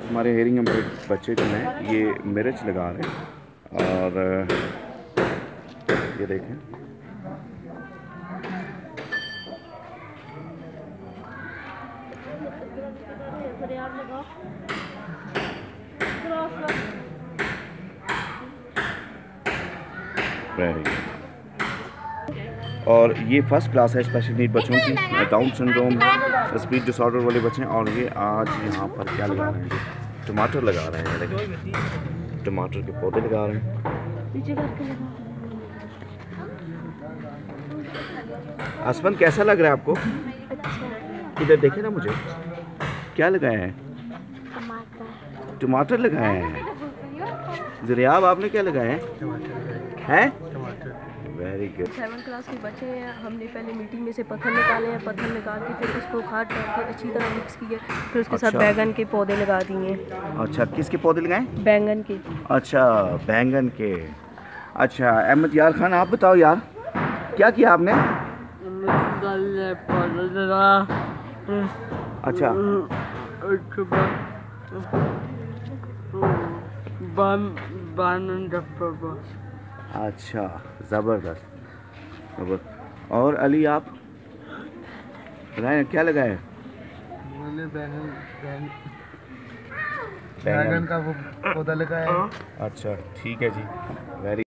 हमारे hearing impaired बच्चे जो हैं ये मिर्च लगा रहे हैं और ये देखें वेरी गुड। और ये फर्स्ट क्लास है स्पेशल नीड बच्चों की, डाउन सिंड्रोम स्पीच डिसऑर्डर वाले बच्चे हैं। और ये आज यहाँ पर क्या लगा रहे हैं, टमाटर लगा रहे हैं। देखिए टमाटर के पौधे लगा रहे हैं। आसमान कैसा लग रहा है आपको? इधर देखे ना मुझे, क्या लगाए हैं? टमाटर लगाए हैं। ज़रियाब आपने क्या लगाए हैं? Very good. 7 क्लास के बच्चे हैं। हमने पहले मिट्टी में से पत्थर निकाले हैं, पत्थर निकाल के फिर उसको खाद डाल के अच्छी तरह मिक्स किए, फिर उसके साथ बैंगन के पौधे लगा दिए। अच्छा, किसके पौधे लगाए? बैंगन के। अच्छा, बैंगन के। अच्छा अहमद यार खान, आप बताओ यार, क्या किया आपने? अच्छा अच्छा, ज़बरदस्त। और अली आप बताएं क्या लगाए? मैंने बैंगन का वो पौधा लगाया है। अच्छा ठीक है जी, वेरी